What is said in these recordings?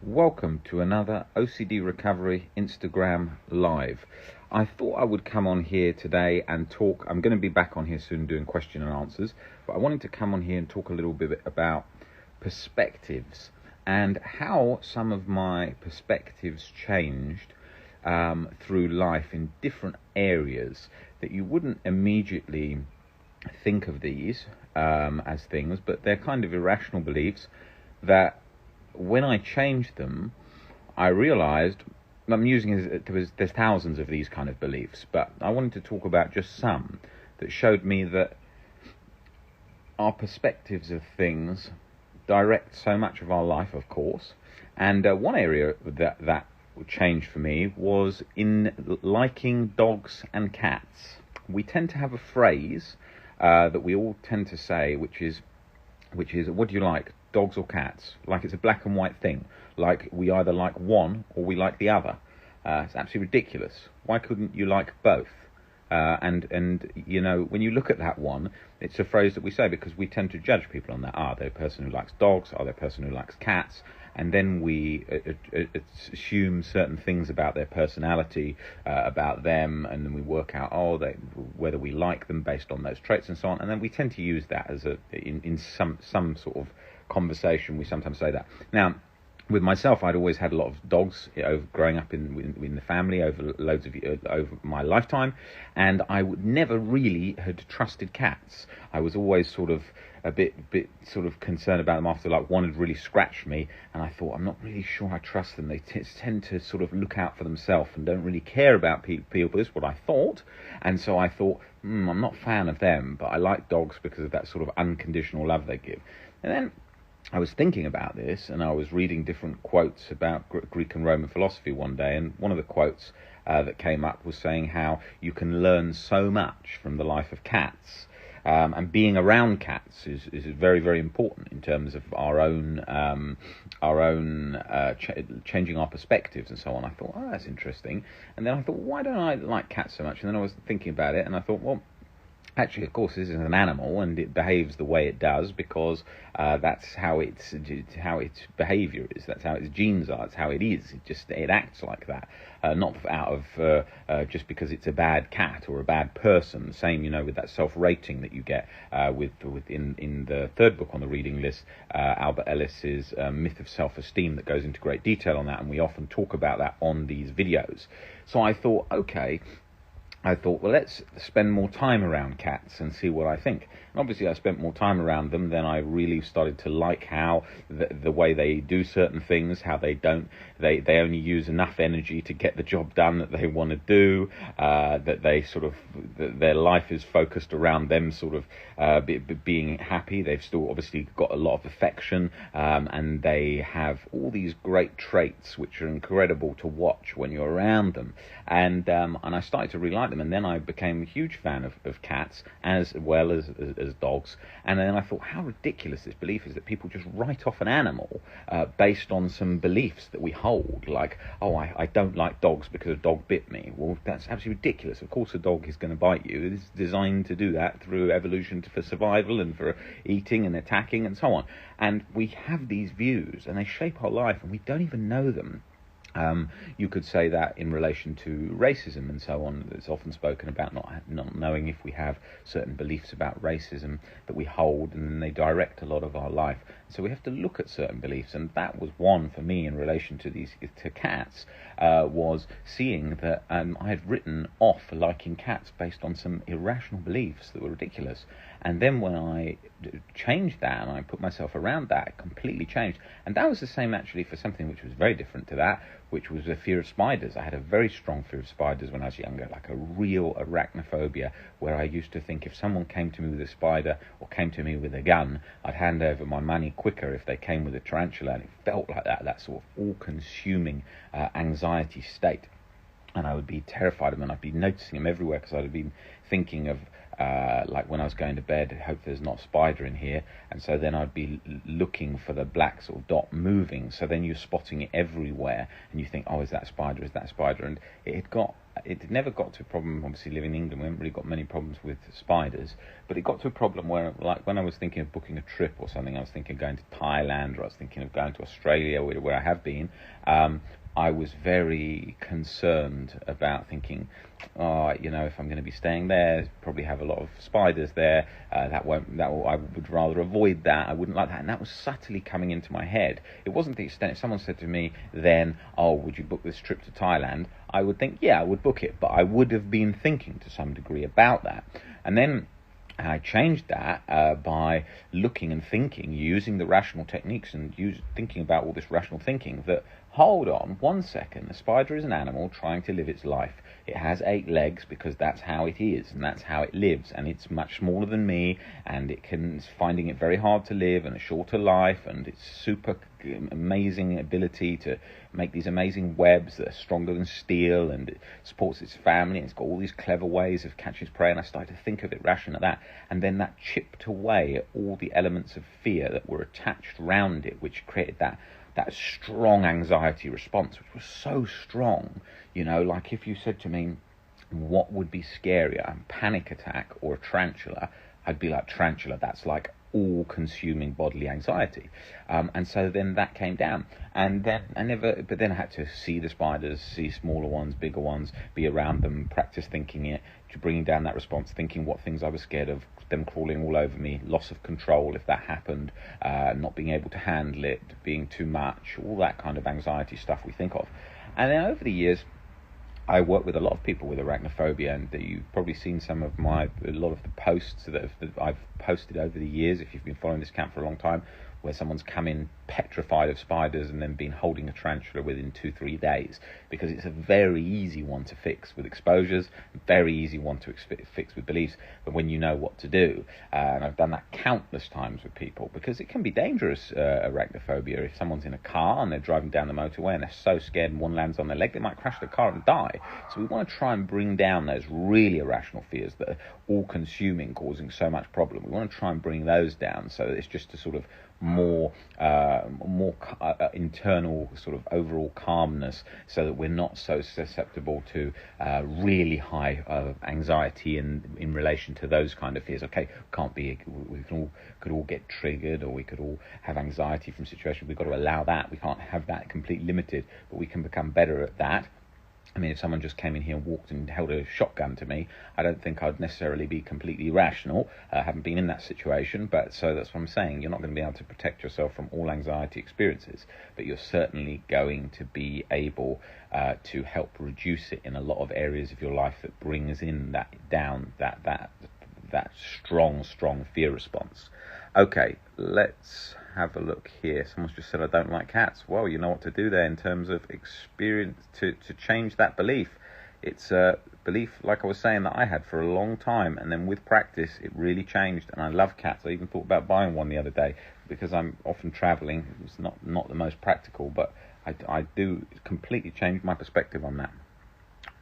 Welcome to another OCD Recovery Instagram Live. I thought I would come on here today and talk. I'm going to be back on here soon doing question and answers, but I wanted to come on here and talk a little bit about perspectives and how some of my perspectives changed through life in different areas that you wouldn't immediately think of these as things, but they're kind of irrational beliefs that when I changed them, I realized there's thousands of these kind of beliefs, but I wanted to talk about just some that showed me that our perspectives of things direct so much of our life, of course. And one area that changed for me was in liking dogs and cats. We tend to have a phrase that we all tend to say, which is, what do you like, dogs or cats? Like it's a black and white thing. Like we either like one or we like the other. It's absolutely ridiculous. Why couldn't you like both? And you know, when you look at that one, it's a phrase that we say because we tend to judge people on that. Are they a person who likes dogs? Are they a person who likes cats? And then we assume certain things about their personality, about them, and then we work out whether we like them based on those traits and so on. And then we tend to use that as in some sort of conversation. We sometimes say that. Now, with myself, I'd always had a lot of dogs growing up in the family over my lifetime, and I would never really had trusted cats. I was always sort of a bit sort of concerned about them after like one had really scratched me, and I thought, I'm not really sure I trust them. They tend to sort of look out for themselves and don't really care about people. This is what I thought, and so I thought, I'm not a fan of them, but I like dogs because of that sort of unconditional love they give. And then I was thinking about this, and I was reading different quotes about Greek and Roman philosophy one day, and one of the quotes that came up was saying how you can learn so much from the life of cats, and being around cats is very, very important in terms of our own changing our perspectives and so on. I thought, that's interesting, and then I thought, why don't I like cats so much? And then I was thinking about it, and I thought, well, actually, of course, this is an animal, and it behaves the way it does because that's how its behaviour is. That's how its genes are. It's how it is. It acts like that, not out of just because it's a bad cat or a bad person. Same, with that self-rating that you get in the third book on the reading list, Albert Ellis's Myth of Self-Esteem, that goes into great detail on that, and we often talk about that on these videos. So I thought, well, let's spend more time around cats and see what I think. And obviously, I spent more time around them, then I really started to like how the way they do certain things, how they only use enough energy to get the job done that they want to do, that their life is focused around them sort of being happy. They've still obviously got a lot of affection, and they have all these great traits which are incredible to watch when you're around them. And I started to really like them, and then I became a huge fan of cats as well as dogs. And then I thought, how ridiculous this belief is that people just write off an animal based on some beliefs that we hold, like, I don't like dogs because a dog bit me. Well, that's absolutely ridiculous. Of course a dog is going to bite you. It's designed to do that through evolution for survival and for eating and attacking and so on. And we have these views, and they shape our life, and we don't even know them. You could say that in relation to racism and so on. It's often spoken about not knowing if we have certain beliefs about racism that we hold, and then they direct a lot of our life. So we have to look at certain beliefs, and that was one for me in relation to cats, was seeing that I had written off liking cats based on some irrational beliefs that were ridiculous. And then when I changed that and I put myself around that, it completely changed. And that was the same actually for something which was very different to that, which was a fear of spiders. I had a very strong fear of spiders when I was younger, like a real arachnophobia, where I used to think if someone came to me with a spider or came to me with a gun, I'd hand over my money quicker if they came with a tarantula. And it felt like that sort of all-consuming anxiety state. And I would be terrified of them, and I'd be noticing them everywhere because I'd have been thinking of like when I was going to bed, hope there's not a spider in here, and so then I'd be looking for the black sort of dot moving, so then you're spotting it everywhere, and you think, is that a spider, and it had got it never got to a problem. Obviously, living in England, we haven't really got many problems with spiders, but it got to a problem where, like, when I was thinking of booking a trip or something, I was thinking of going to Thailand, or I was thinking of going to Australia, where I have been. I was very concerned about thinking, oh, if I'm going to be staying there, probably have a lot of spiders there. I would rather avoid that. I wouldn't like that. And that was subtly coming into my head. It wasn't the extent, if someone said to me then, oh, would you book this trip to Thailand? I would think, yeah, I would book it. But I would have been thinking to some degree about that. And then I changed that by looking and thinking, using the rational techniques and thinking about all this rational thinking, that, hold on 1 second, the spider is an animal trying to live its life. It has 8 legs because that's how it is and that's how it lives, and it's much smaller than me, and it's finding it very hard to live and a shorter life, and its super amazing ability to make these amazing webs that are stronger than steel, and it supports its family, and it's got all these clever ways of catching its prey. And I started to think of it rational at that, and then that chipped away at all the elements of fear that were attached round it, which created that strong anxiety response, which was so strong. Like if you said to me, what would be scarier, a panic attack or a tarantula? I'd be like, tarantula, that's like all-consuming bodily anxiety. And so then that came down, and then I had to see the spiders, see smaller ones, bigger ones, be around them, practice thinking it, to bring down that response, thinking what things I was scared of, them crawling all over me, loss of control if that happened, not being able to handle it, being too much, all that kind of anxiety stuff we think of. And then over the years, I work with a lot of people with arachnophobia, and you've probably seen a lot of the posts that I've posted over the years, if you've been following this account for a long time, where someone's come in petrified of spiders and then been holding a tarantula within 2-3 days, because it's a very easy one to fix with exposures, very easy one to fix with beliefs, but when you know what to do. And I've done that countless times with people, because it can be dangerous, arachnophobia. If someone's in a car and they're driving down the motorway and they're so scared and one lands on their leg, they might crash the car and die. So we want to try and bring down those really irrational fears that are all-consuming, causing so much problem. We want to try and bring those down so that it's just a sort of more internal sort of overall calmness, so that we're not so susceptible to really high anxiety in relation to those kind of fears. Okay, we could all get triggered, or we could all have anxiety from situations. We've got to allow that. We can't have that completely limited, but we can become better at that. I mean, if someone just came in here and walked and held a shotgun to me, I don't think I'd necessarily be completely rational. I haven't been in that situation, but so that's what I'm saying. You're not going to be able to protect yourself from all anxiety experiences, but you're certainly going to be able to help reduce it in a lot of areas of your life that brings in that strong fear response. Okay, let's have a look here. Someone's just said, I don't like cats. Well, you know what to do there in terms of experience to change that belief. It's a belief, like I was saying, that I had for a long time, and then with practice it really changed, and I love cats. I even thought about buying one the other day, because I'm often travelling. It's not the most practical, but I do completely change my perspective on that.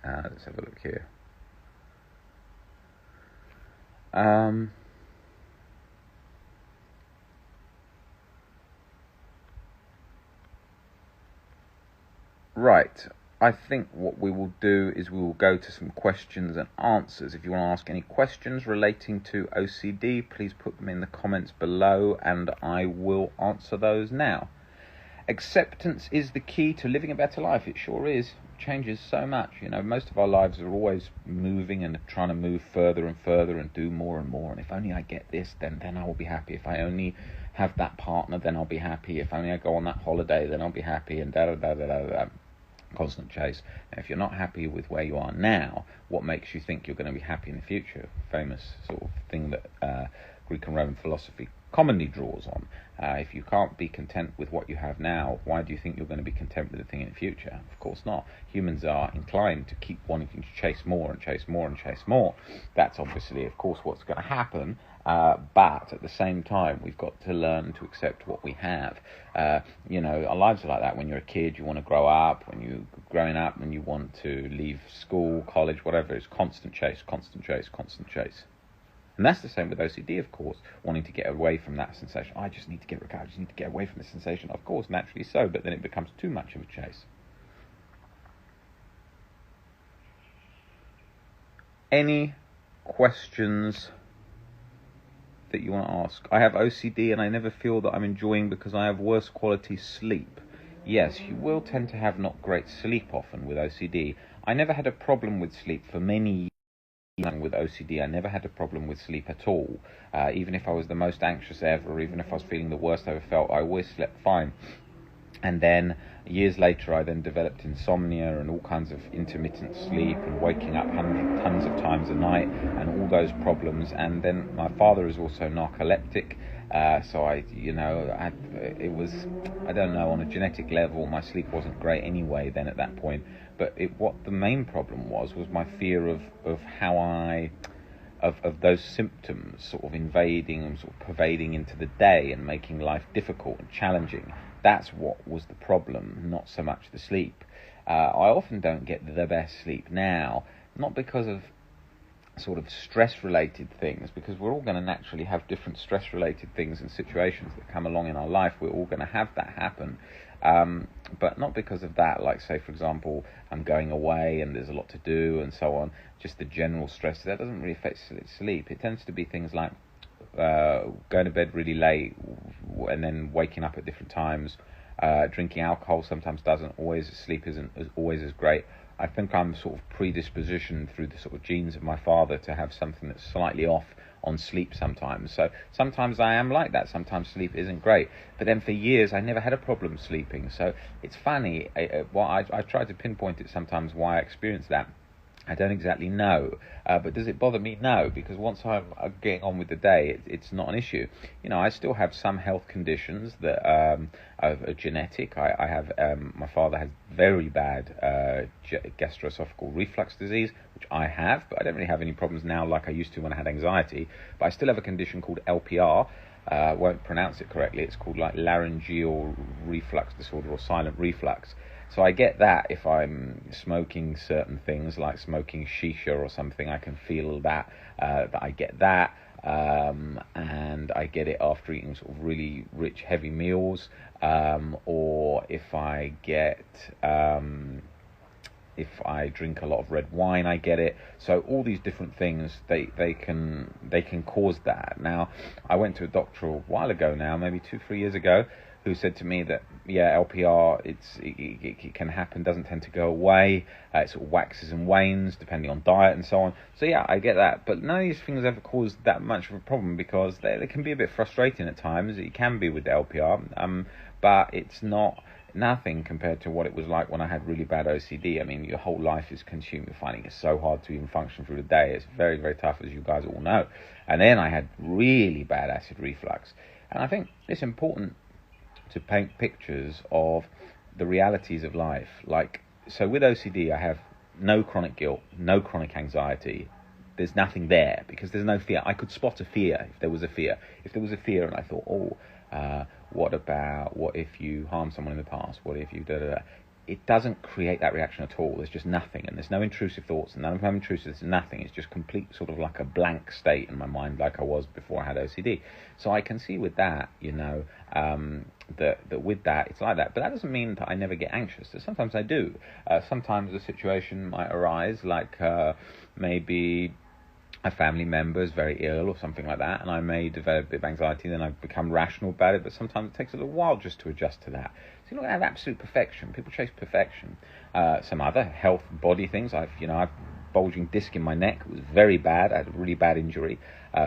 Let's have a look here. Right, I think what we will do is we will go to some questions and answers. If you want to ask any questions relating to OCD, please put them in the comments below and I will answer those now. Acceptance is the key to living a better life. It sure is. It changes so much. Most of our lives are always moving and trying to move further and further and do more and more. And if only I get this, then I will be happy. If I only have that partner, then I'll be happy. If only I go on that holiday, then I'll be happy, and da-da-da-da-da-da. Constant chase. And if you're not happy with where you are now, what makes you think you're going to be happy in the future? Famous sort of thing that Greek and Roman philosophy commonly draws on. If you can't be content with what you have now, why do you think you're going to be content with the thing in the future? Of course not. Humans are inclined to keep wanting to chase more and chase more and chase more. That's obviously, of course, what's going to happen. But at the same time, we've got to learn to accept what we have. Our lives are like that. When you're a kid, you want to grow up. When you're growing up and you want to leave school, college, whatever, it's constant chase, constant chase, constant chase. And that's the same with OCD, of course, wanting to get away from that sensation. I just need to get away from this sensation. Of course, naturally so, but then it becomes too much of a chase. any questions that you want to ask? I have OCD and I never feel that I'm enjoying because I have worse quality sleep. Yes, you will tend to have not great sleep often with OCD. I never had a problem with sleep for many years. With OCD, I never had a problem with sleep at all. Even if I was the most anxious ever, or even if I was feeling the worst I ever felt, I always slept fine. And then years later, I then developed insomnia and all kinds of intermittent sleep and waking up tons of times a night and all those problems. And then my father is also narcoleptic. So I don't know, on a genetic level, my sleep wasn't great anyway then at that point. But what the main problem was my fear of how of those symptoms sort of invading and sort of pervading into the day and making life difficult and challenging. That's what was the problem, not so much the sleep. I often don't get the best sleep now, not because of sort of stress-related things, because we're all going to naturally have different stress-related things and situations that come along in our life. We're all going to have that happen. But not because of that, like say, for example, I'm going away and there's a lot to do and so on, just the general stress, that doesn't really affect sleep. It tends to be things like going to bed really late and then waking up at different times. Drinking alcohol sometimes doesn't always, sleep isn't always as great. I think I'm sort of predispositioned through the sort of genes of my father to have something that's slightly off on sleep sometimes. So sometimes I am like that. Sometimes sleep isn't great. But then for years I never had a problem sleeping. So it's funny. I try to pinpoint it sometimes why I experience that. I don't exactly know, but does it bother me? No, because once I'm getting on with the day, it's not an issue. I still have some health conditions that are genetic. I have my father has very bad gastroesophageal reflux disease, which I have, but I don't really have any problems now like I used to when I had anxiety. But I still have a condition called LPR. Won't pronounce it correctly. It's called like laryngeal reflux disorder or silent reflux. So I get that if I'm smoking certain things, like smoking shisha or something, I can feel that I get that, and I get it after eating sort of really rich, heavy meals, or if I drink a lot of red wine, I get it. So all these different things, they can cause that. Now, I went to a doctor a while ago now, maybe 2-3 years ago, who said to me that, LPR, it can happen, doesn't tend to go away, it sort of waxes and wanes depending on diet and so on. So I get that, but none of these things ever caused that much of a problem because they can be a bit frustrating at times. It can be with the LPR, but it's nothing compared to what it was like when I had really bad OCD. I mean, your whole life is consumed. You're finding it so hard to even function through the day. It's very, very tough, as you guys all know. And then I had really bad acid reflux. And I think it's important to paint pictures of the realities of life. So with OCD, I have no chronic guilt, no chronic anxiety. There's nothing there because there's no fear. I could spot a fear if there was a fear. If there was a fear and I thought, what if you harmed someone in the past? What if you da-da-da? It doesn't create that reaction at all. There's just nothing, and there's no intrusive thoughts, and none of them intrusive. There's nothing. It's just complete sort of like a blank state in my mind, like I was before I had OCD. So I can see with that, that with that it's like that. But that doesn't mean that I never get anxious. So sometimes I do. Sometimes a situation might arise, like maybe a family member is very ill or something like that, and I may develop a bit of anxiety, then I become rational about it, but sometimes it takes a little while just to adjust to that. So you're not going to have absolute perfection. People chase perfection. Some other health body things, I've bulging disc in my neck. It was very bad. I had a really bad injury.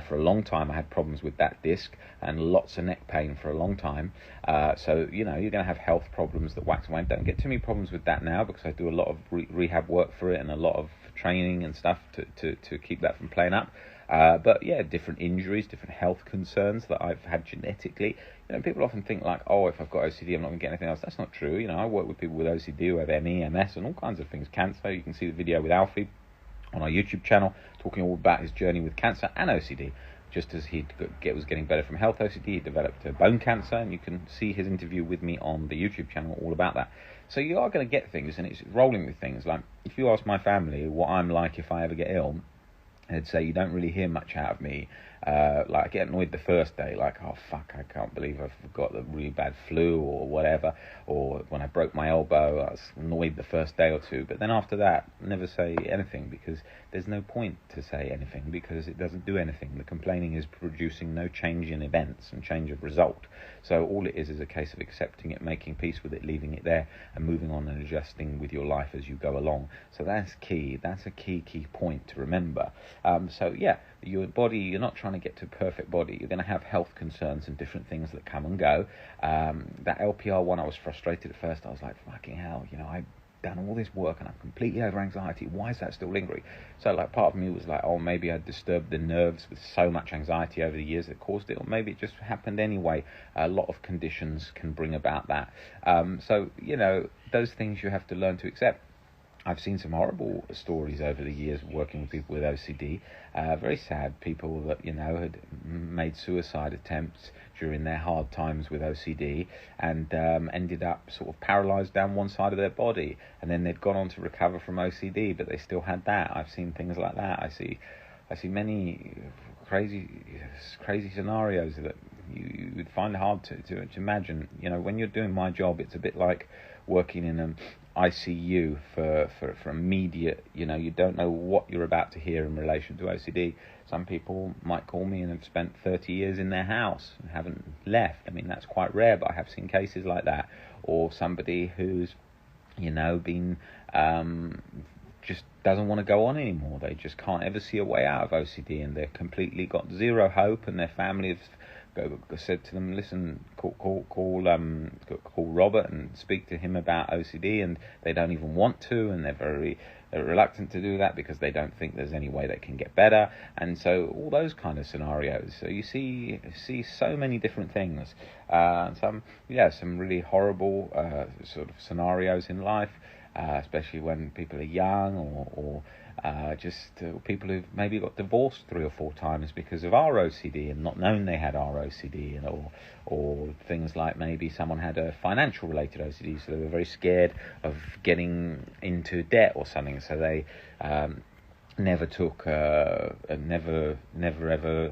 For a long time I had problems with that disc and lots of neck pain for a long time. So you're going to have health problems that wax and wane. Don't get too many problems with that now because I do a lot of rehab work for it and a lot of training and stuff to keep that from playing up. But different injuries, different health concerns that I've had genetically. People often think like, if I've got OCD, I'm not going to get anything else. That's not true. I work with people with OCD who have ME, MS, and all kinds of things. Cancer. You can see the video with Alfie on our YouTube channel talking all about his journey with cancer and OCD. Just as he was getting better from health OCD, he developed bone cancer, and you can see his interview with me on the YouTube channel all about that. So you are going to get things, and it's rolling with things. Like, if you ask my family what I'm like if I ever get ill, they'd say you don't really hear much out of me. Like I get annoyed the first day, like, oh fuck, I can't believe I've got a really bad flu or whatever, or when I broke my elbow, I was annoyed the first day or two. But then after that, never say anything, because there's no point to say anything, because it doesn't do anything. The complaining is producing no change in events and change of result. So all it is a case of accepting it, making peace with it, leaving it there, and moving on and adjusting with your life as you go along. So that's key. That's a key point to remember. So yeah, your body, you're not trying to get to a perfect body. You're going to have health concerns and different things that come and go. That LPR one, I was frustrated at first. I was like, fucking hell, I've done all this work and I'm completely over anxiety. Why is that still lingering? So like part of me was like, oh, maybe I disturbed the nerves with so much anxiety over the years that caused it, or maybe it just happened anyway. A lot of conditions can bring about that. So those things you have to learn to accept. I've seen some horrible stories over the years working with people with OCD. Very sad people that, had made suicide attempts during their hard times with OCD, and ended up sort of paralysed down one side of their body. And then they'd gone on to recover from OCD, but they still had that. I've seen things like that. I see many crazy scenarios that you would find hard to imagine. When you're doing my job, it's a bit like working in an ICU for immediate, you don't know what you're about to hear in relation to OCD. Some people might call me and have spent 30 years in their house and haven't left. I mean, that's quite rare, but I have seen cases like that. Or somebody who's, been just doesn't want to go on anymore. They just can't ever see a way out of OCD, and they've completely got zero hope, and their family have said to them, listen, call Robert and speak to him about OCD, and they don't even want to, and they're very reluctant to do that because they don't think there's any way they can get better. And so all those kind of scenarios. So you see so many different things. Some really horrible sort of scenarios in life, especially when people are young, or people who've maybe got divorced 3 or 4 times because of ROCD and not known they had ROCD, or things like maybe someone had a financial related OCD, so they were very scared of getting into debt or something, so they never ever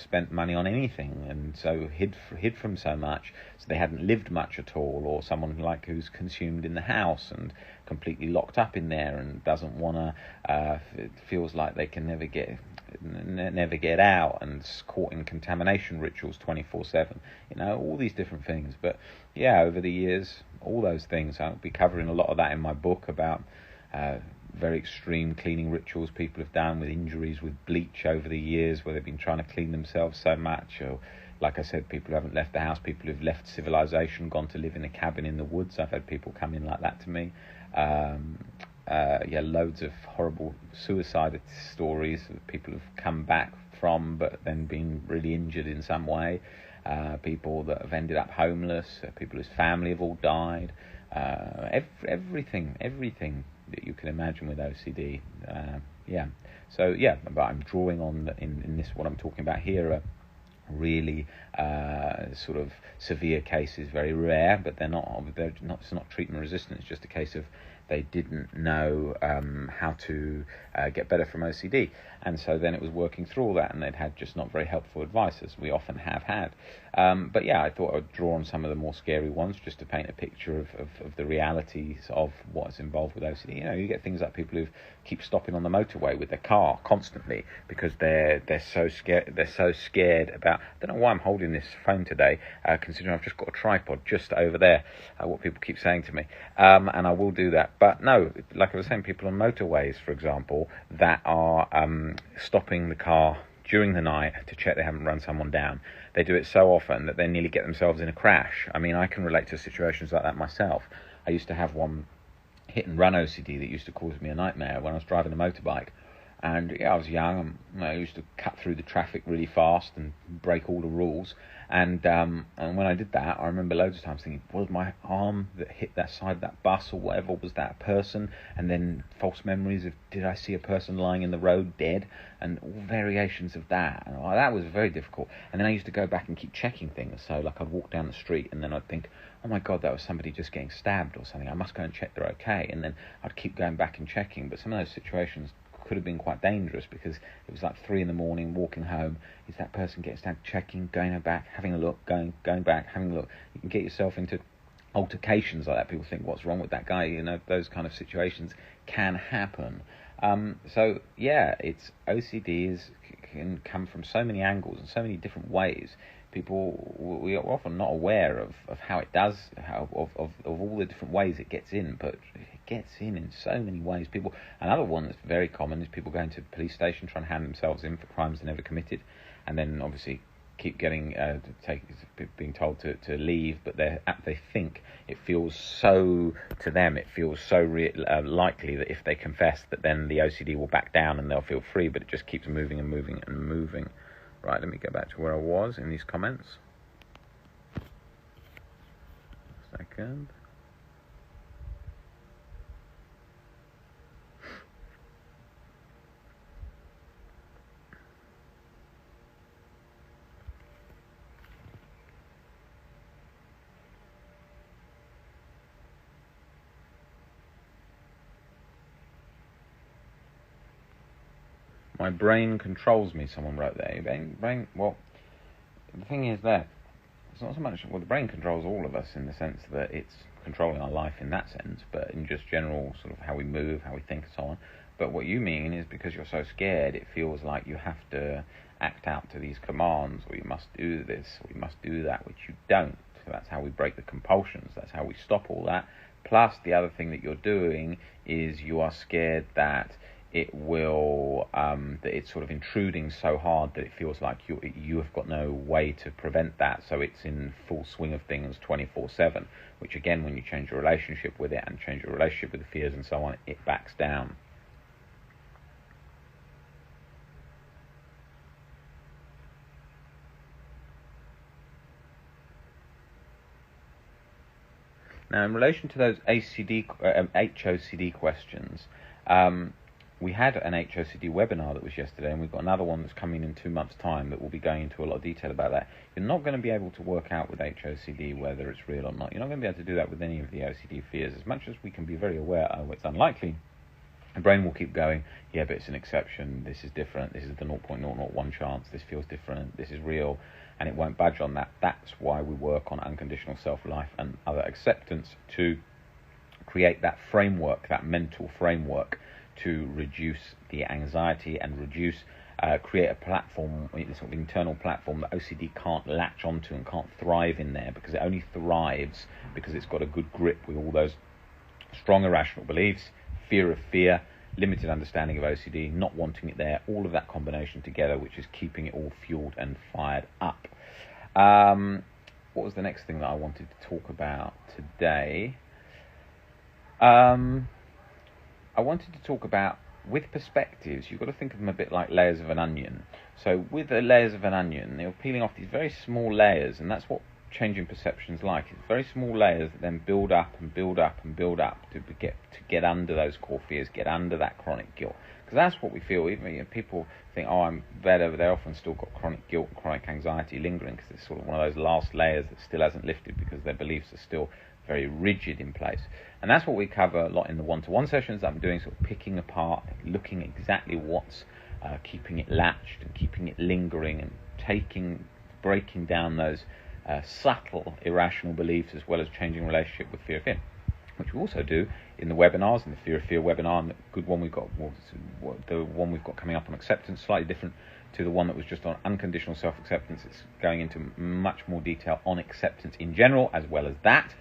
spent money on anything, and so hid from so much, so they hadn't lived much at all. Or someone like who's consumed in the house and completely locked up in there and doesn't want to, feels like they can never get out, and is caught in contamination rituals 24/7. All these different things. But yeah, over the years, all those things, I'll be covering a lot of that in my book about very extreme cleaning rituals people have done with injuries with bleach over the years, where they've been trying to clean themselves so much. Or, like I said, people who haven't left the house, people who've left civilization, gone to live in a cabin in the woods. I've had people come in like that to me. Loads of horrible suicide stories of people who've come back from, but then been really injured in some way. People that have ended up homeless, people whose family have all died. Everything that you can imagine with OCD. But I'm drawing on in this, what I'm talking about here, are really sort of severe cases, very rare, but they're not. It's not treatment resistant. It's just a case of they didn't know how to get better from OCD, and so then it was working through all that, and they'd had just not very helpful advice, as we often have had. But yeah, I thought I would draw on some of the more scary ones just to paint a picture of the realities of what's involved with OCD. You get things like people who keep stopping on the motorway with their car constantly because they're so scared. They're so scared about. I don't know why I'm holding this phone today, considering I've just got a tripod just over there. What people keep saying to me, and I will do that. But no, like I was saying, people on motorways, for example, that are stopping the car during the night to check they haven't run someone down. They do it so often that they nearly get themselves in a crash. I mean, I can relate to situations like that myself. I used to have one hit and run OCD that used to cause me a nightmare when I was driving a motorbike. And I was young, and I used to cut through the traffic really fast and break all the rules. And when I did that, I remember loads of times thinking, was my arm that hit that side of that bus or whatever, was that a person? And then false memories of, did I see a person lying in the road dead? And all variations of that. And that was very difficult. And then I used to go back and keep checking things. So like I'd walk down the street and then I'd think, oh my God, that was somebody just getting stabbed or something. I must go and check they're okay. And then I'd keep going back and checking. But some of those situations could have been quite dangerous, because it was like 3 a.m, walking home. Is that person gets down, checking, going back, having a look, going back, having a look. You can get yourself into altercations like that. People think, what's wrong with that guy? You know, those kind of situations can happen. So yeah, it's OCD can come from so many angles and so many different ways. We are often not aware of how it does, of all the different ways it gets in, but it gets in so many ways. Another one that's very common is people going to the police station trying to hand themselves in for crimes they never committed, and then obviously keep getting being told to leave, but they think it feels so to them. It feels so likely that if they confess, that then the OCD will back down and they'll feel free. But it just keeps moving and moving and moving. Right, let me go back to where I was in these comments. Second. My brain controls me, someone wrote there. Brain, well, the thing is that it's not so much, well, the brain controls all of us in the sense that it's controlling our life in that sense, but in just general sort of how we move, how we think and so on. But what you mean is, because you're so scared, it feels like you have to act out to these commands, or you must do this, or you must do that, which you don't. So that's how we break the compulsions. That's how we stop all that. Plus, the other thing that you're doing is you are scared that it will that it's sort of intruding so hard that it feels like you have got no way to prevent that, so it's in full swing of things 24/7, which again, when you change your relationship with it and change your relationship with the fears and so on, it backs down. Now, in relation to those HOCD questions, we had an HOCD webinar that was yesterday, and we've got another one that's coming in 2 months' time that will be going into a lot of detail about that. You're not going to be able to work out with HOCD whether it's real or not. You're not going to be able to do that with any of the OCD fears. As much as we can be very aware, oh, it's unlikely, the brain will keep going, yeah, but it's an exception, this is different, this is the 0.001 chance, this feels different, this is real, and it won't budge on that. That's why we work on unconditional self-life and other acceptance, to create that framework, that mental framework, to reduce the anxiety and create a platform, a sort of internal platform that OCD can't latch onto and can't thrive in there, because it only thrives because it's got a good grip with all those strong irrational beliefs, fear of fear, limited understanding of OCD, not wanting it there, all of that combination together, which is keeping it all fueled and fired up. What was the next thing that I wanted to talk about today? I wanted to talk about, with perspectives, you've got to think of them a bit like layers of an onion. So with the layers of an onion, you're peeling off these very small layers, and that's what changing perception's like. It's very small layers that then build up and build up and build up to get under those core fears, get under that chronic guilt. Because that's what we feel. Even people think, oh, I'm better, but they often still got chronic guilt and chronic anxiety lingering, because it's sort of one of those last layers that still hasn't lifted, because their beliefs are still very rigid in place. And that's what we cover a lot in the one-to-one sessions that I'm doing, sort of picking apart, looking exactly what's keeping it latched and keeping it lingering, and breaking down those subtle irrational beliefs, as well as changing relationship with fear of fear, which we also do in the webinars, in the fear of fear webinar. And the good one we've got, the one we've got coming up on acceptance, slightly different to the one that was just on unconditional self-acceptance. It's going into much more detail on acceptance in general, as well as that.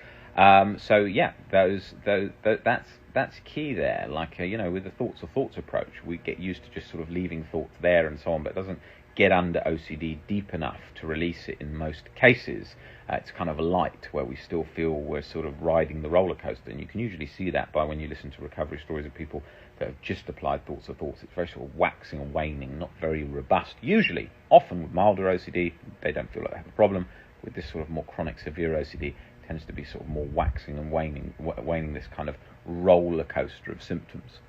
So yeah, that's key there. Like with the thoughts of thoughts approach, we get used to just sort of leaving thoughts there and so on, but it doesn't get under OCD deep enough to release it in most cases. It's kind of a light where we still feel we're sort of riding the roller coaster, and you can usually see that by when you listen to recovery stories of people that have just applied thoughts of thoughts. It's very sort of waxing and waning, not very robust. Usually, often with milder OCD, they don't feel like they have a problem. With this sort of more chronic, severe OCD, tends to be sort of more waxing and waning, this kind of roller coaster of symptoms.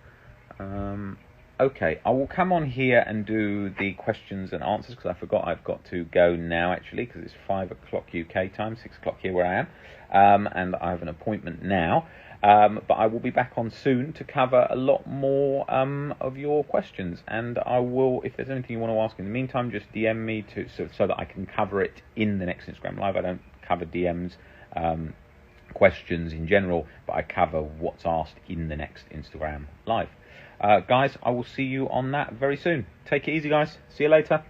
Okay, I will come on here and do the questions and answers because I forgot I've got to go now actually because it's 5 o'clock UK time, 6 o'clock here where I am, and I have an appointment now. But I will be back on soon to cover a lot more of your questions, and I will, if there's anything you want to ask in the meantime, just DM me so that I can cover it in the next Instagram Live. I don't cover DMs, questions in general, but I cover what's asked in the next Instagram Live. Guys, I will see you on that very soon. Take it easy, guys. See you later.